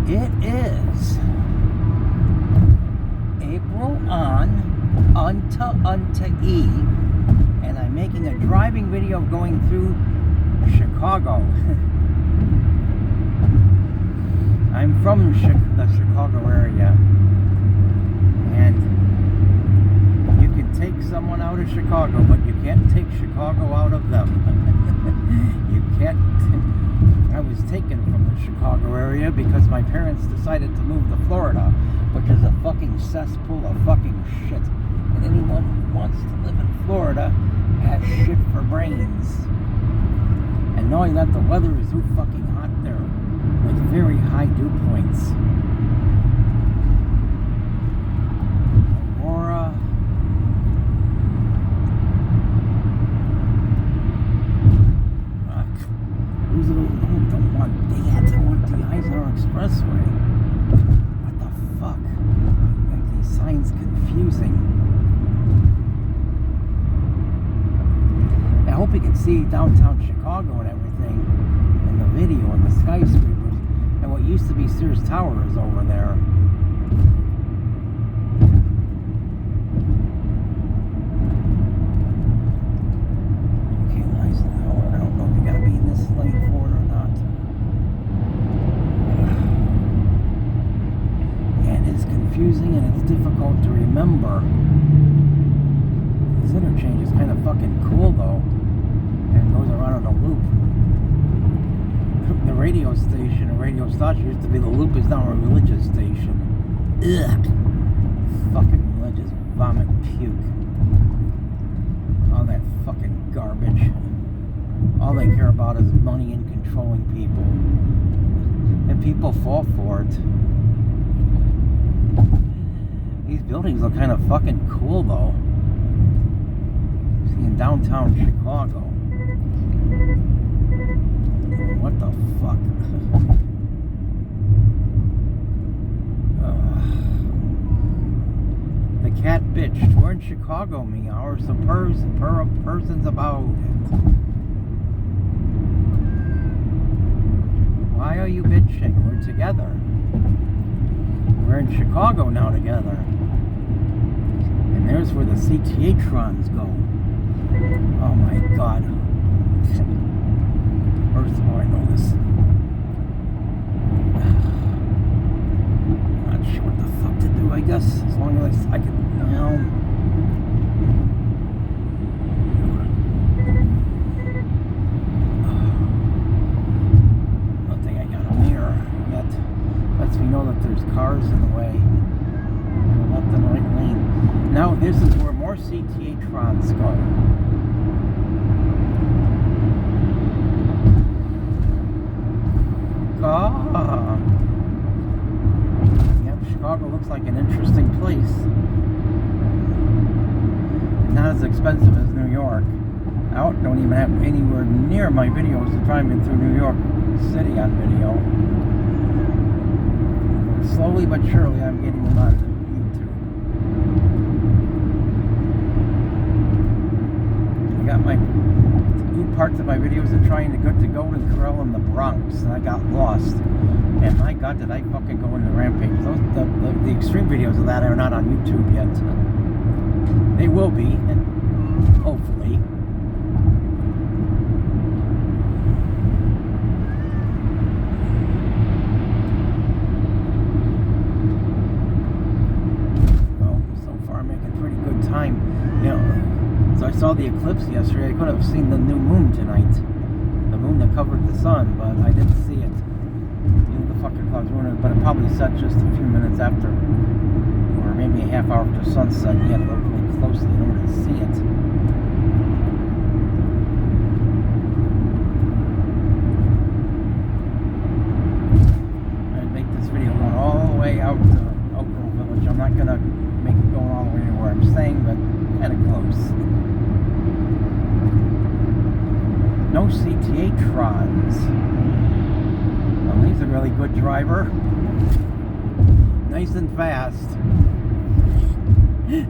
It is April unto E, and I'm making a driving video going through Chicago. I'm from the Chicago area, and you can take someone out of Chicago, but you can't take Chicago out of them. You can't. I was taken from the Chicago area because my parents decided to move to Florida, which is a fucking cesspool of fucking shit. And anyone who wants to live in Florida has shit for brains. And knowing that the weather is so fucking hot there, with very high dew points. Aurora. I want the Eisenhower Expressway. What the fuck? Make these signs confusing. I hope you can see downtown Chicago and everything in the video and the skyscrapers and what used to be Sears Tower is over there. Okay, Eisenhower. I don't know if you gotta be in this lane for it or not. Yeah, it is confusing and it's difficult to remember. This interchange is kind of fucking cool though. And it goes around in a loop. The radio station, Radio Station used to be the loop, is now a religious station. Ugh. Fucking religious vomit puke. All that fucking garbage. All they care about is money and controlling people. And people fall for it. These buildings look kind of fucking cool though. See, in downtown Chicago. What the fuck? The cat bitched. We're in Chicago, meow. So person's about it. Why are you bitching? We're together. We're in Chicago now together. And there's where the CTA trons go. Oh my god. First of all, I know this. Not sure what the fuck to do, I guess. As long as I can, Don't think I got a mirror. That lets me know that there's cars in the way. Left and right lane. Now, this is where more CTA trons go. Yep, Chicago looks like an interesting place. Not as expensive as New York. I don't even have anywhere near my videos of driving through New York City on video. Slowly but surely I'm getting them on YouTube. I got my parts of my videos of trying to go to Golden Corral in the Bronx, and I got lost. And my god, did I fucking go into Rampage. The extreme videos of that are not on YouTube yet. They will be, hopefully. Well, so far I'm making pretty good time. So I saw the eclipse yesterday. I could have seen the new moon tonight. The moon that covered the sun, but I didn't see it. The fucking clouds were in it, but it probably set just a few minutes after, or maybe a half hour after sunset. You had to look really closely in order to see it. I'd make this video going all the way out to Oak Grove Village. I'm not gonna make it going all the way to where I'm staying, but kind of close. No CTA trons. Well, he's a really good driver. Nice and fast. The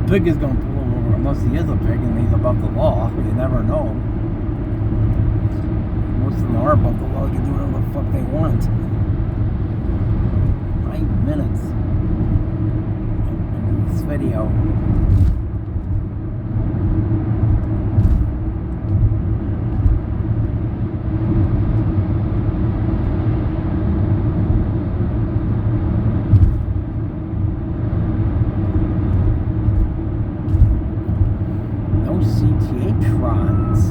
pig is going to pull over unless he is a pig and he's above the law. You never know. Most of them are car above the law. They can do whatever the fuck they want. 5 minutes into this video. CTA-trons.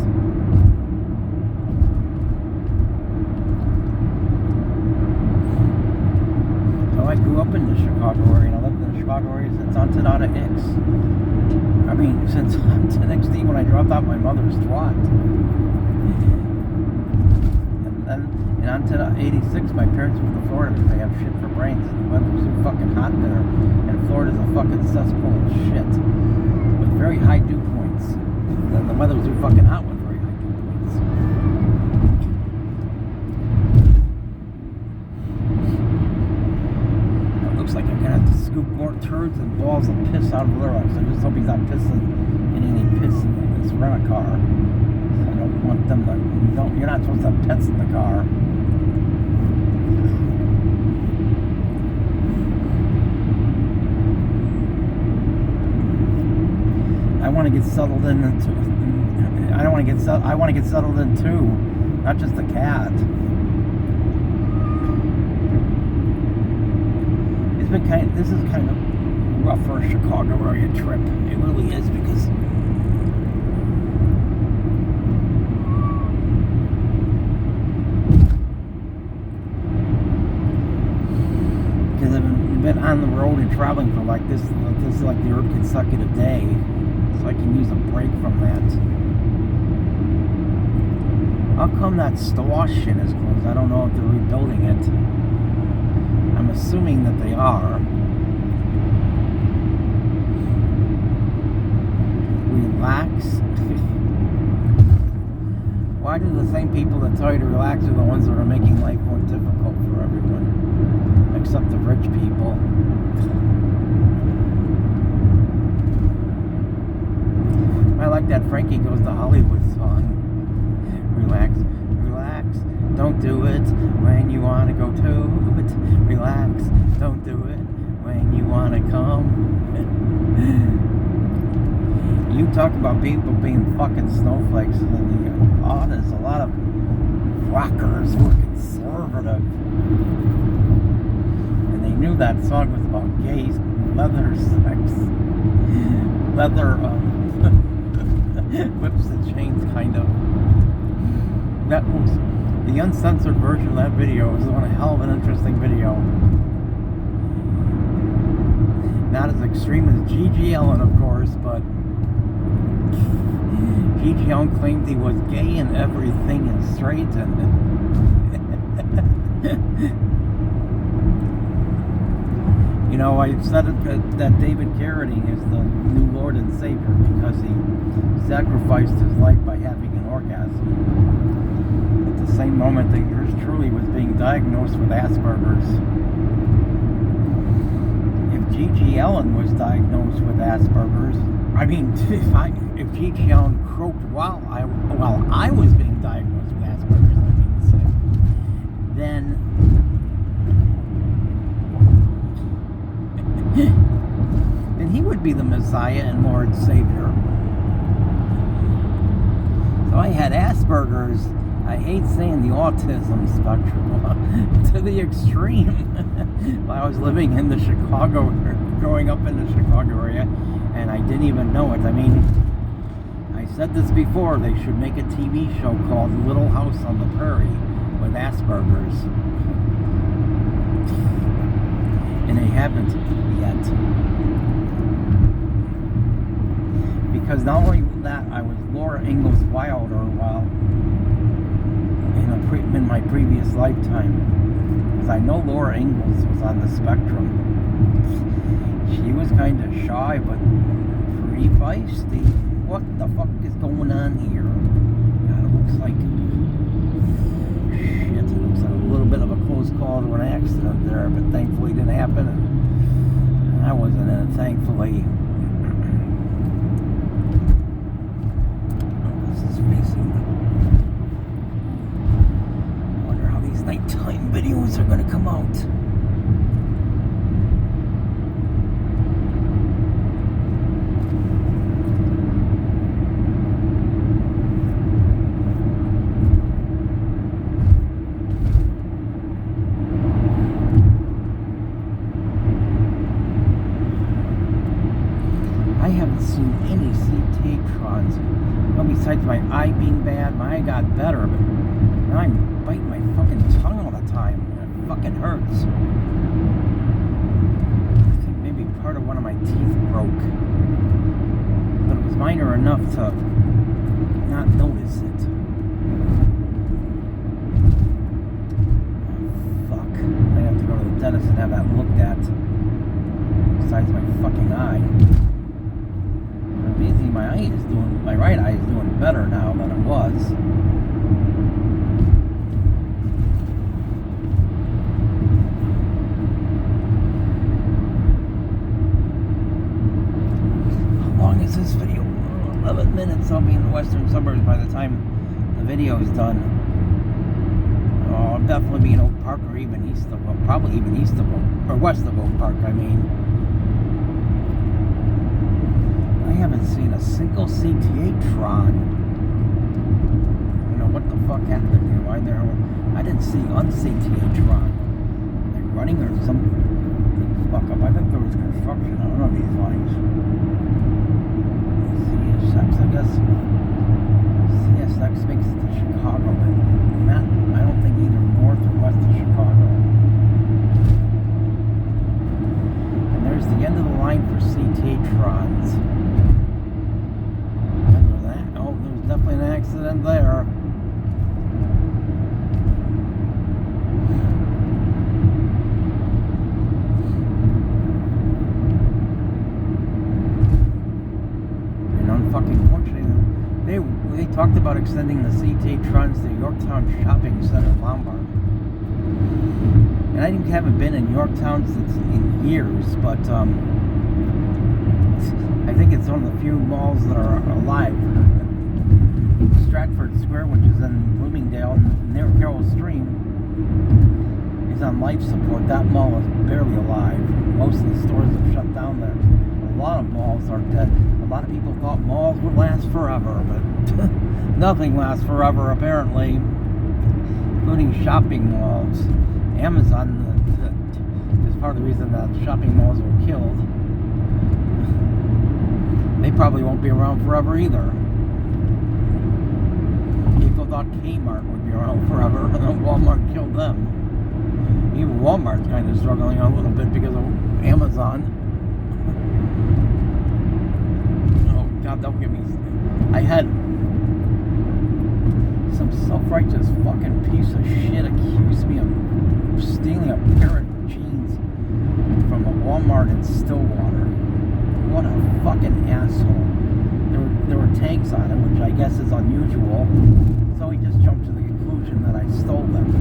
So I grew up in the Chicago area, and I lived in the Chicago area since Ontonada X. I mean, since Ontonada XD when I dropped out my mother's twat. And then in Ontonada 86, my parents moved to Florida because they have shit for brains. The weather's so fucking hot there, and Florida's a fucking cesspool of shit with very high dew points. The weather was too fucking hot with very high dew points. It looks like I'm gonna have to scoop more turds and balls of piss out of Lyrics. I just hope he's not pissing in any piss in this rent-a-car. I don't want them to. You're not supposed to have pets in the car. I want to get settled in too. I want to get settled in too, not just a cat. This is kind of rough for a Chicago area trip. It really is because I've been on the road and traveling for like this. This is like the third consecutive day. So I can use a break from that. How come that station is closed? I don't know if they're rebuilding it. I'm assuming that they are. Relax. Why do the same people that tell you to relax are the ones that are making life more difficult for everyone? Except the rich people. I like that Frankie Goes to Hollywood song. Relax, relax, don't do it when you want to go to it. Relax, don't do it when you want to come. You talk about people being fucking snowflakes and there's a lot of rockers who are conservative. And they knew that song was about gays, leather sex, leather, whips and chains, kind of. That was the uncensored version of that video. Was one hell of an interesting video. Not as extreme as G.G. Allin, of course, but G.G. Allin claimed he was gay and everything and straight and you know, I said that David Carradine is the new Lord and Savior because he sacrificed his life by having an orgasm at the same moment that yours truly was being diagnosed with Asperger's. If G.G. Allin was diagnosed with Asperger's, I mean, if G.G. Allin croaked while I was being diagnosed with Asperger's, I mean to say, then he would be the Messiah and Lord Savior. So I had Asperger's, I hate saying the autism spectrum, to the extreme. While I was living in the Chicago, growing up in the Chicago area, and I didn't even know it. I mean, I said this before, they should make a TV show called Little House on the Prairie with Asperger's. And they haven't yet. Because not only that, I was Laura Ingalls Wilder while in my previous lifetime. Because I know Laura Ingalls was on the spectrum. She was kind of shy, but pretty feisty. What the fuck is going on here? God, it looks like shit. It looks like a little bit of a close call to an accident there, but thankfully it didn't happen. And I wasn't in it, thankfully. nighttime videos are gonna come out. I haven't seen any CTA-trons. Well, besides my eye being bad, my eye got better, but now I'm biting my fucking tongue all the time. It fucking hurts. I think maybe part of one of my teeth broke. But it was minor enough to not notice it. Oh, fuck. I have to go to the dentist and have that looked at. Besides my fucking eye. Amazing, my right eye is doing better now than it was. How long is this video? 11 minutes. I'll be in the western suburbs by the time the video is done. Oh, I'll definitely be in Oak Park or even east of Oak, probably even east of Oak, or west of Oak Park, I mean. I haven't seen a single CTA-tron. I don't know what the fuck happened here. Why there? I didn't see un-CTA-tron. They're running or something. Fuck up. I think there was construction. I don't know these lines. CSX, I guess. CSX makes it to Chicago, but not. I don't think either north or west of Chicago. And there's the end of the line for CTA-trons. Definitely an accident there. And unfortunately, they talked about extending the CTA-trons to Yorktown Shopping Center in Lombard. And I haven't been in Yorktown since in years, but I think it's one of the few malls that are alive. Stratford Square, which is in Bloomingdale near Carroll Stream, is on life support. That mall is barely alive. Most of the stores have shut down there. A lot of malls are dead. A lot of people thought malls would last forever, but nothing lasts forever apparently, including shopping malls. Amazon is part of the reason that shopping malls were killed. They probably won't be around forever either. People thought Kmart would be around forever, and then Walmart killed them. Even Walmart's kind of struggling a little bit because of Amazon. Oh God, don't get me. I had some self-righteous fucking piece of shit accuse me of stealing a pair of jeans from a Walmart in Stillwater. What a fucking asshole. There were tags on it, which I guess is unusual. So he just jumped to the conclusion that I stole them.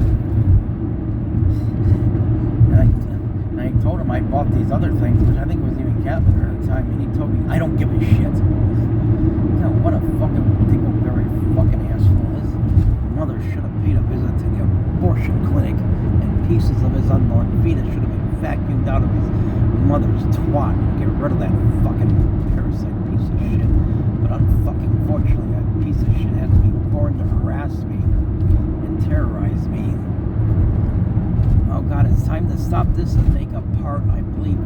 And I told him I bought these other things, which I think was even Captain at the time, and he told me, I don't give a shit. You know, what a fucking dingleberry fucking asshole is. His mother should have paid a visit to the abortion clinic, and pieces of his unborn fetus should have been vacuumed out of his mother's twat. Get rid of that fucking parasite piece of shit. But unfortunately, that piece of shit had to be born to harass me and terrorize me. Oh God, it's time to stop this and make a part, I believe,